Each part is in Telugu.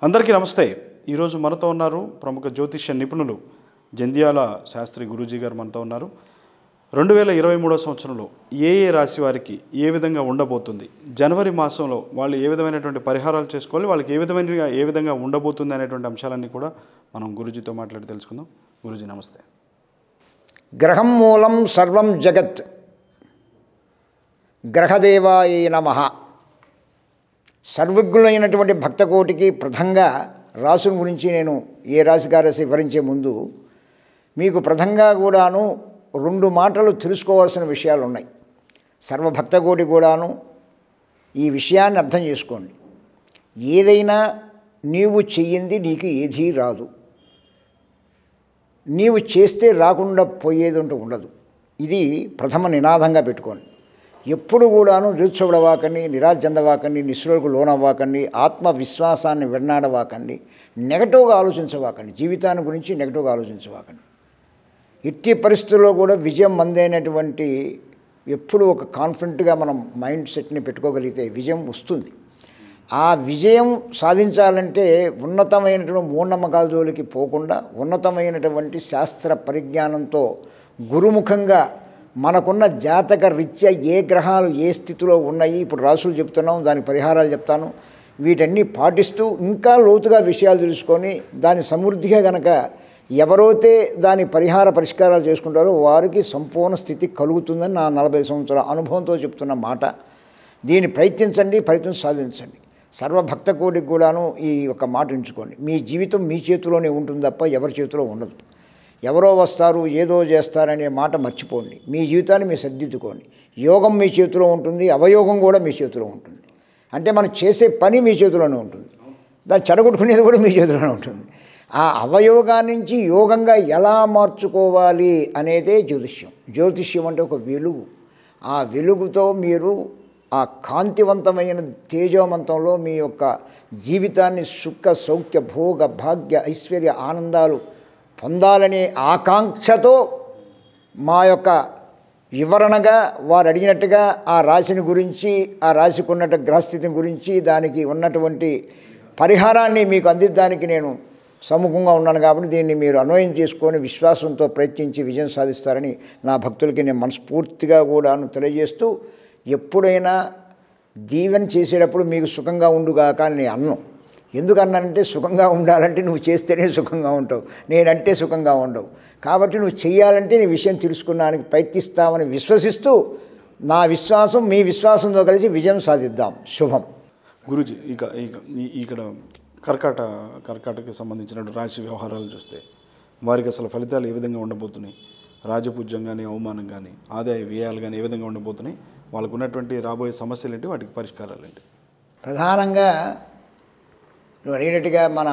అందరికీ నమస్తే. ఈరోజు మనతో ఉన్నారు ప్రముఖ జ్యోతిష్య నిపుణులు జంధ్యాల శాస్త్రి గురూజీ గారు మనతో ఉన్నారు. 2023 సంవత్సరంలో ఏ రాశి వారికి ఏ విధంగా ఉండబోతుంది, జనవరి మాసంలో వాళ్ళు ఏ విధమైనటువంటి పరిహారాలు చేసుకోవాలి, వాళ్ళకి ఏ విధంగా ఉండబోతుంది అనేటువంటి అంశాలన్నీ కూడా మనం గురూజీతో మాట్లాడి తెలుసుకుందాం. గురూజీ నమస్తే. గ్రహం మూలం సర్వం జగత్, గ్రహదేవాయ నమః. సర్వజ్ఞులైనటువంటి భక్తకోటికి ప్రథంగా రాసుల గురించి నేను ఏ రాశికారసి వివరించే ముందు మీకు ప్రథంగా కూడాను 2 మాటలు తెలుసుకోవాల్సిన విషయాలు ఉన్నాయి. సర్వభక్తకోటి కూడాను ఈ విషయాన్ని అర్థం చేసుకోండి. ఏదైనా నీవు చెయ్యింది నీకు ఏదీ రాదు, నీవు చేస్తే రాకుండా పోయేది అంటూ ఉండదు. ఇది ప్రథమ నినాదంగా పెట్టుకోండి. ఎప్పుడు కూడాను నిరుత్సవుడవాకండి, నిరాశ చెందవాకండి, నిస్సులకు లోనవ్వాకండి, ఆత్మవిశ్వాసాన్ని వెన్నాడవాకండి, నెగటివ్గా ఆలోచించవాకండి, జీవితాన్ని గురించి నెగటివ్గా ఆలోచించవాకండి. ఎట్టి పరిస్థితుల్లో కూడా విజయం మందైనటువంటి ఎప్పుడు ఒక కాన్ఫిడెంట్గా మనం మైండ్ సెట్ని పెట్టుకోగలిగితే విజయం వస్తుంది. ఆ విజయం సాధించాలంటే ఉన్నతమైనటువంటి మూఢనమ్మకాల జోలికి పోకుండా ఉన్నతమైనటువంటి శాస్త్ర పరిజ్ఞానంతో గురుముఖంగా మనకున్న జాతక రీత్యా ఏ గ్రహాలు ఏ స్థితిలో ఉన్నాయి, ఇప్పుడు రాసులు చెప్తున్నాం, దానికి పరిహారాలు చెప్తాను, వీటన్నీ పాటిస్తూ ఇంకా లోతుగా విషయాలు తెలుసుకొని దాని సమృద్ధిగా గనక ఎవరైతే దాని పరిష్కారాలు చేసుకుంటారో వారికి సంపూర్ణ స్థితి కలుగుతుందని నా 40 సంవత్సరాల అనుభవంతో చెప్తున్న మాట. దీన్ని ప్రయత్నించండి, ప్రయత్నం సాధించండి. సర్వభక్త కోటికి కూడాను ఈ ఒక మాట ఉంచుకోండి. మీ జీవితం మీ చేతిలోనే ఉంటుంది తప్ప ఎవరి చేతిలో ఉండదు. ఎవరో వస్తారు ఏదో చేస్తారనే మాట మర్చిపోండి. మీ జీవితాన్ని మీరు సర్దిద్దుకోండి. యోగం మీ చేతిలో ఉంటుంది, అవయోగం కూడా మీ చేతిలో ఉంటుంది. అంటే మనం చేసే పని మీ చేతిలోనే ఉంటుంది, దాన్ని చెడగొట్టుకునేది కూడా మీ చేతిలోనే ఉంటుంది. ఆ అవయోగాన్ని నుంచి యోగంగా ఎలా మార్చుకోవాలి అనేదే జ్యోతిష్యం. జ్యోతిష్యం అంటే ఒక వెలుగు. ఆ వెలుగుతో మీరు ఆ కాంతివంతమైన తేజోవంతంలో మీ యొక్క జీవితాన్ని సుఖ సౌఖ్య భోగ భాగ్య ఐశ్వర్య ఆనందాలు పొందాలనే ఆకాంక్షతో మా యొక్క వివరణగా వారు అడిగినట్టుగా ఆ రాశిని గురించి, ఆ రాశికి ఉన్నట్టు గ్రహస్థితిని గురించి, దానికి ఉన్నటువంటి పరిహారాన్ని మీకు అందించడానికి నేను సముఖంగా ఉన్నాను. కాబట్టి దీన్ని మీరు అన్వయం చేసుకొని విశ్వాసంతో ప్రయత్నించి విజయం సాధిస్తారని నా భక్తులకి నేను మనస్ఫూర్తిగా కూడాను తెలియజేస్తూ, ఎప్పుడైనా దీవెన చేసేటప్పుడు మీకు సుఖంగా ఉండుగాక అని నేను అన్నం. ఎందుకన్నానంటే సుఖంగా ఉండాలంటే నువ్వు చేస్తేనే సుఖంగా ఉంటావు, నేనంటే సుఖంగా ఉండవు. కాబట్టి నువ్వు చెయ్యాలంటే నీ విషయం తెలుసుకున్నానికి ప్రయత్నిస్తామని విశ్వసిస్తూ నా విశ్వాసం మీ విశ్వాసంతో కలిసి విజయం సాధిద్దాం. శుభం. గురూజీ, ఇక్కడ కర్కాటకి సంబంధించిన రాశి వ్యవహారాలు చూస్తే వారికి అసలు ఫలితాలు ఏ విధంగా ఉండబోతున్నాయి, రాజపూజ్యం కానీ అవమానం కానీ ఆదాయ వ్యయాలు కానీ ఏ విధంగా ఉండబోతున్నాయి, వాళ్ళకు ఉన్నటువంటి రాబోయే సమస్యలు ఏంటి, వాటికి పరిష్కారాలు ఏంటి? ప్రధానంగా నువ్వు అడిగినట్టుగా మన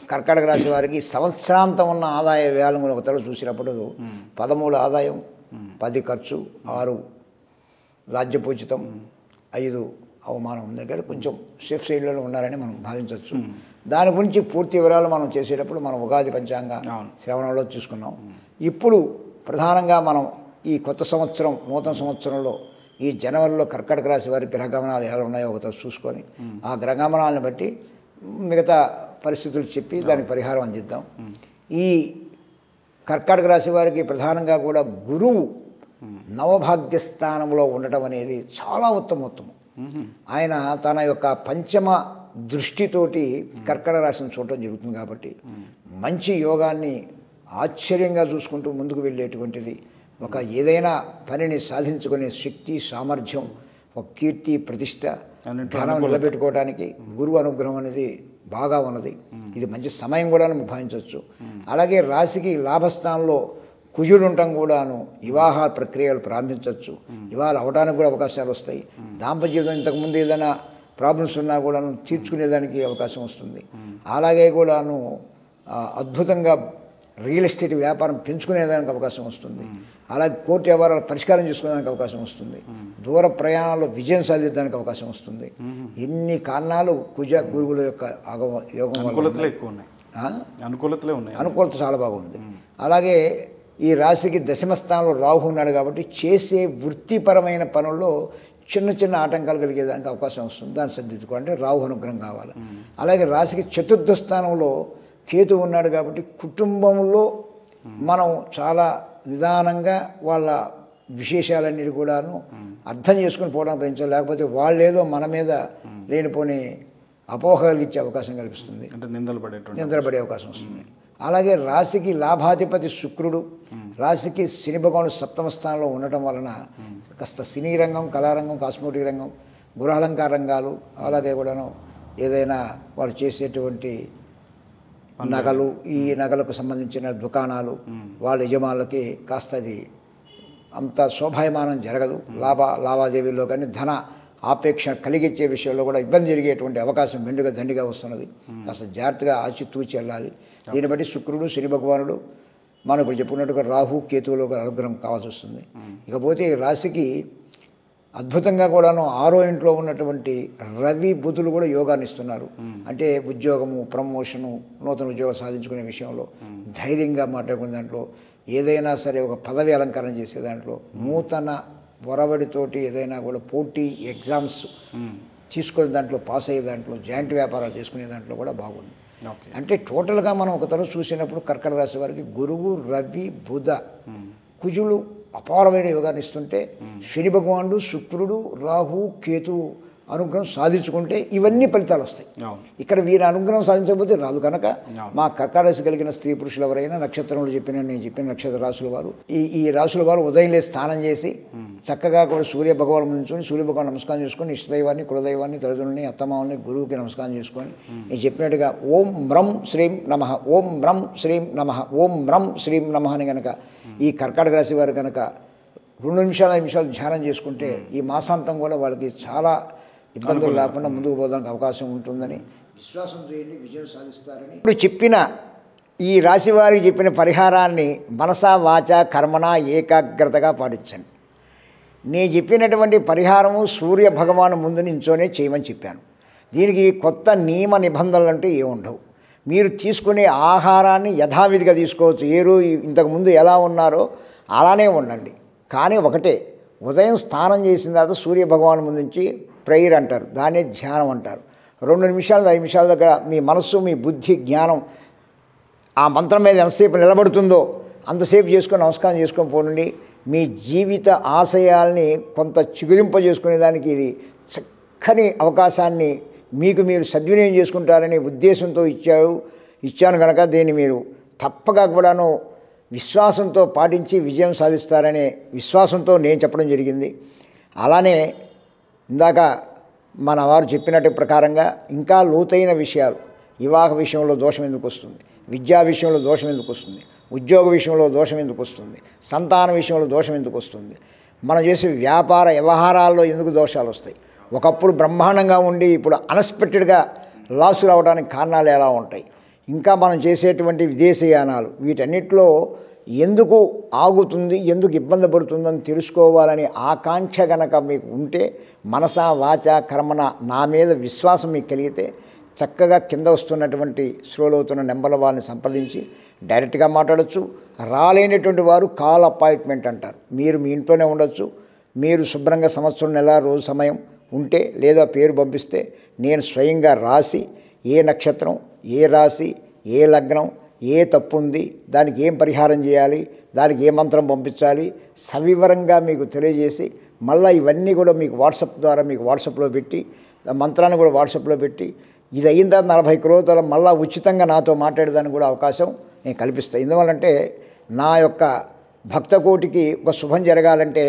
కర్కాటక రాశి వారికి సంవత్సరాంతం ఉన్న ఆదాయ వ్యయాలను ఒక తర చూసినప్పుడు 13 ఆదాయం, 10 ఖర్చు, 6 రాజ్యపూజితం, 5 అవమానం ఉంది. కాబట్టి కొంచెం సేఫ్ సైడ్లో ఉన్నారని మనం భావించవచ్చు. దాని గురించి పూర్తి వివరాలు మనం చేసేటప్పుడు మనం ఉగాది పంచాంగ శ్రవణంలో చూసుకున్నాం. ఇప్పుడు ప్రధానంగా మనం ఈ కొత్త సంవత్సరం నూతన సంవత్సరంలో ఈ జనవరిలో కర్కాటక రాశి వారి గ్రహగమనాలు ఎలా ఉన్నాయో ఒకసారి చూసుకొని ఆ గ్రహగమనాలను బట్టి మిగతా పరిస్థితులు చెప్పి దానికి పరిహారం అందిద్దాం. ఈ కర్కాటక రాశి వారికి ప్రధానంగా కూడా గురువు నవభాగ్య స్థానంలో ఉండటం అనేది చాలా ఉత్తమోత్తమం. ఆయన తన యొక్క పంచమ దృష్టితోటి కర్కాటక రాశిని చూడటం జరుగుతుంది. కాబట్టి మంచి యోగాన్ని ఆశ్చర్యంగా చూసుకుంటూ ముందుకు వెళ్ళేటువంటిది, ఒక ఏదైనా పనిని సాధించుకునే శక్తి సామర్థ్యం, ఒక కీర్తి ప్రతిష్ట ధనం నిలబెట్టుకోవడానికి గురువు అనుగ్రహం అనేది బాగా ఉన్నది. ఇది మంచి సమయం కూడా భావించవచ్చు. అలాగే రాశికి లాభస్థానంలో కుజుడు ఉండటం కూడాను వివాహ ప్రక్రియలు ప్రారంభించవచ్చు. వివాహాలు అవడానికి కూడా అవకాశాలు వస్తాయి. దాంపత్యం ఇంతకుముందు ఏదైనా ప్రాబ్లమ్స్ ఉన్నా కూడాను తీర్చుకునేదానికి అవకాశం వస్తుంది. అలాగే కూడాను అద్భుతంగా రియల్ ఎస్టేట్ వ్యాపారం పెంచుకునేదానికి అవకాశం వస్తుంది. అలాగే కోర్టు వ్యవహారాలు పరిష్కారం చేసుకునేదానికి అవకాశం వస్తుంది. దూర ప్రయాణాల్లో విజయం సాధించడానికి అవకాశం వస్తుంది. ఇన్ని కారణాలు కుజ గురువుల యొక్క యోగం అనుకూలత చాలా బాగుంది. అలాగే ఈ రాశికి దశమ స్థానంలో రాహు ఉన్నాడు. కాబట్టి చేసే వృత్తిపరమైన పనుల్లో చిన్న చిన్న ఆటంకాలు కలిగేదానికి అవకాశం వస్తుంది. దాన్ని సర్దిద్దుకోవాలంటే రాహు అనుగ్రహం కావాలి. అలాగే రాశికి చతుర్థ స్థానంలో కేతు ఉన్నాడు కాబట్టి కుటుంబంలో మనం చాలా నిదానంగా వాళ్ళ విశేషాలన్నిటి కూడాను అర్థం చేసుకుని పోవడం ప్రయత్నించాలి. లేకపోతే వాళ్ళేదో మన మీద లేనిపోని అపోహలు ఇచ్చే అవకాశం కల్పిస్తుంది, అంటే నిందలు పడే అవకాశం వస్తుంది. అలాగే రాశికి లాభాధిపతి శుక్రుడు, రాశికి శని భగవానుడు సప్తమ స్థానంలో ఉండటం వలన కాస్త సినీ రంగం, కళారంగం, కాస్మోటిక్ రంగం, గృహాలంకార రంగాలు, అలాగే కూడాను ఏదైనా వాళ్ళు చేసేటువంటి నగలు, ఈ నగలకు సంబంధించిన దుకాణాలు వాళ్ళ యజమానులకి కాస్త అది అంత శోభాయమానం జరగదు. లావాదేవీల్లో కానీ ధన ఆపేక్ష కలిగించే విషయంలో కూడా ఇబ్బంది జరిగేటువంటి అవకాశం మెండుగా దండిగా వస్తున్నది. కాస్త జాగ్రత్తగా ఆచితూచి వెళ్ళాలి. దీన్ని బట్టి శుక్రుడు, శని భగవానుడు, మనం ఇప్పుడు చెప్పుకున్నట్టుగా రాహు కేతువులో అనుగ్రహం కావాల్సి వస్తుంది. ఇకపోతే ఈ రాశికి అద్భుతంగా కూడాను 6వ ఇంట్లో ఉన్నటువంటి రవి బుధులు కూడా యోగాన్ని ఇస్తున్నారు. అంటే ఉద్యోగము, ప్రమోషను, నూతన ఉద్యోగం సాధించుకునే విషయంలో ధైర్యంగా మాట్లాడుకునే దాంట్లో, ఏదైనా సరే ఒక పదవి అలంకరణ చేసే దాంట్లో, నూతన వరవడితోటి ఏదైనా కూడా పోటీ ఎగ్జామ్స్ తీసుకునే దాంట్లో, పాస్ అయ్యే దాంట్లో, జాయింట్ వ్యాపారాలు చేసుకునే దాంట్లో కూడా బాగుంది. అంటే టోటల్గా మనం ఒక తరచు చూసినప్పుడు కర్కట రాశి వారికి గురువు, రవి, బుధ, కుజులు అపారమైన యోగాన్ని ఇస్తుంటే, శని భగవానుడు, శుక్రుడు, రాహు, కేతువు అనుగ్రహం సాధించుకుంటే ఇవన్నీ ఫలితాలు వస్తాయి. ఇక్కడ వీరి అనుగ్రహం సాధించకపోతే రాదు. కనుక మా కర్కాటక రాశి కలిగిన స్త్రీ పురుషులు ఎవరైనా నక్షత్రంలో నేను చెప్పిన నక్షత్ర రాశుల వారు ఈ రాశుల వారు ఉదయం లేసి స్నానం చేసి చక్కగా కూడా సూర్య భగవాన్ ముందుకొని సూర్య భగవాన్ నమస్కారం చేసుకొని ఇష్టదైవాన్ని, కులదైవాన్ని, తల్లిదండ్రులని, అత్తమామల్ని, గురువుకి నమస్కారం చేసుకొని నేను చెప్పినట్టుగా ఓం బ్రం శ్రీం నమః, ఓం బ్రం శ్రీం నమః, ఓం బ్రం శ్రీం నమః అని కనుక ఈ కర్కాటక రాశి వారు కనుక 2 నిమిషాలు 5 నిమిషాలు ధ్యానం చేసుకుంటే ఈ మాసాంతం కూడా వాళ్ళకి చాలా ఇబ్బందులు లేకుండా ముందుకు పోవడానికి అవకాశం ఉంటుందని విశ్వాసం చేయండి, విజయం సాధిస్తారని. ఇప్పుడు చెప్పిన ఈ రాశి వారికి చెప్పిన పరిహారాన్ని మనసా, వాచ, కర్మణ ఏకాగ్రతగా పాటించండి. నేను చెప్పినటువంటి పరిహారము సూర్య భగవాను ముందు నించోనే చేయమని చెప్పాను. దీనికి కొత్త నియమ నిబంధనలు అంటే ఏముండవు. మీరు తీసుకునే ఆహారాన్ని యథావిధిగా తీసుకోవచ్చు. ఇంతకుముందు ఎలా ఉన్నారో అలానే ఉండండి. కానీ ఒకటే, ఉదయం స్నానం చేసిన తర్వాత సూర్య భగవాను ముందు నుంచి ప్రేయర్ అంటారు, దాన్నే ధ్యానం అంటారు. 2 నిమిషాలు 5 నిమిషాల దగ్గర మీ మనస్సు, మీ బుద్ధి, జ్ఞానం ఆ మంత్రం మీద ఎంతసేపు నిలబడుతుందో అంతసేపు చేసుకొని నమస్కారం చేసుకొని పోనండి. మీ జీవిత ఆశయాల్ని కొంత చిగురింపజేసుకునేదానికి ఇది చక్కని అవకాశాన్ని మీకు మీరు సద్వినియోగం చేసుకుంటారనే ఉద్దేశంతో ఇచ్చాను కనుక దీన్ని మీరు తప్పగా కూడాను విశ్వాసంతో పాటించి విజయం సాధిస్తారనే విశ్వాసంతో నేను చెప్పడం జరిగింది. అలానే ఇందాక మన వారు చెప్పినట్టు ప్రకారంగా ఇంకా లోతైన విషయాలు, వివాహ విషయంలో దోషం ఎందుకు వస్తుంది, విద్యా విషయంలో దోషం ఎందుకు వస్తుంది, ఉద్యోగ విషయంలో దోషం ఎందుకు వస్తుంది, సంతాన విషయంలో దోషం ఎందుకు వస్తుంది, మనం చేసే వ్యాపార వ్యవహారాల్లో ఎందుకు దోషాలు వస్తాయి, ఒకప్పుడు బ్రహ్మాండంగా ఉండి ఇప్పుడు అన్ఎక్స్పెక్టెడ్గా లాస్ రావడానికి కారణాలు ఎలా ఉంటాయి, ఇంకా మనం చేసేటువంటి విదేశీయానాలు వీటన్నిటిలో ఎందుకు ఆగుతుంది, ఎందుకు ఇబ్బంది పడుతుందని తెలుసుకోవాలని ఆకాంక్ష గనక మీకు ఉంటే, మనసా, వాచ, కర్మన నా మీద విశ్వాసం మీకు కలిగితే చక్కగా కింద వస్తున్నటువంటి స్లోలో అవుతున్న నెంబర్ల వారిని సంప్రదించి డైరెక్ట్గా మాట్లాడచ్చు. రాలేనటువంటి వారు కాల్ అపాయింట్మెంట్ అంటారు. మీరు మీ ఇంట్లోనే ఉండొచ్చు. మీరు శుభ్రంగా సంవత్సరం, నెల, రోజు సమయం ఉంటే లేదా పేరు పంపిస్తే నేను స్వయంగా రాసి ఏ నక్షత్రం, ఏ రాశి, ఏ లగ్నం, ఏ తప్పు ఉంది, దానికి ఏం పరిహారం చేయాలి, దానికి ఏ మంత్రం పంపించాలి సవివరంగా మీకు తెలియజేసి మళ్ళీ ఇవన్నీ కూడా మీకు వాట్సాప్ ద్వారా మీకు వాట్సాప్లో పెట్టి మంత్రాన్ని కూడా వాట్సాప్లో పెట్టి ఇది అయిన తర్వాత 40 క్రోతల మళ్ళీ ఉచితంగా నాతో మాట్లాడేదానికి కూడా అవకాశం నేను కల్పిస్తాను. ఎందువల్లంటే నా యొక్క భక్త కోటికి ఒక శుభం జరగాలంటే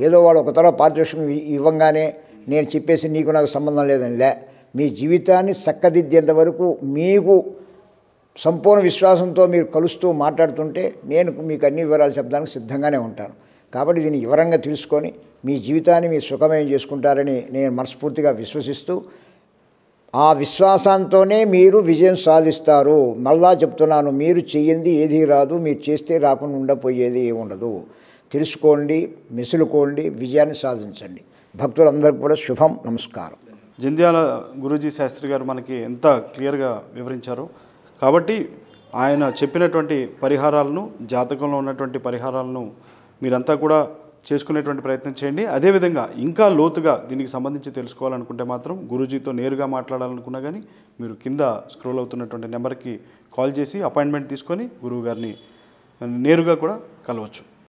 ఏదో వాళ్ళు ఒక తర పారితోషికం ఇవ్వంగానే నేను చెప్పేసి నీకు నాకు సంబంధం లేదని మీ జీవితాన్ని చక్కదిద్దేంత వరకు మీకు సంపూర్ణ విశ్వాసంతో మీరు కలుస్తూ మాట్లాడుతుంటే నేను మీకు అన్ని వివరాలు చెప్పడానికి సిద్ధంగానే ఉంటాను. కాబట్టి దీన్ని వివరంగా తెలుసుకొని మీ జీవితాన్ని మీరు సుఖమయం చేసుకుంటారని నేను మనస్ఫూర్తిగా విశ్వసిస్తూ ఆ విశ్వాసంతోనే మీరు విజయం సాధిస్తారు. మళ్ళా చెప్తున్నాను, మీరు చెయ్యింది ఏదీ రాదు, మీరు చేస్తే రాకుండా ఉండపోయేది ఏముండదు. తెలుసుకోండి, మెసులుకోండి, విజయాన్ని సాధించండి. భక్తులందరికీ కూడా శుభం. నమస్కారం. జంధ్యాల గురూజీ శాస్త్రి గారు మనకి ఎంత క్లియర్గా వివరించారు. కాబట్టి ఆయన చెప్పినటువంటి పరిహారాలను, జాతకంలో ఉన్నటువంటి పరిహారాలను మీరంతా కూడా చేసుకునేటువంటి ప్రయత్నం చేయండి. అదేవిధంగా ఇంకా లోతుగా దీనికి సంబంధించి తెలుసుకోవాలనుకుంటే మాత్రం గురూజీతో నేరుగా మాట్లాడాలనుకున్నా కానీ మీరు కింద స్క్రోల్ అవుతున్నటువంటి నెంబర్కి కాల్ చేసి అపాయింట్మెంట్ తీసుకొని గురువు గారిని నేరుగా కూడా కలవచ్చు.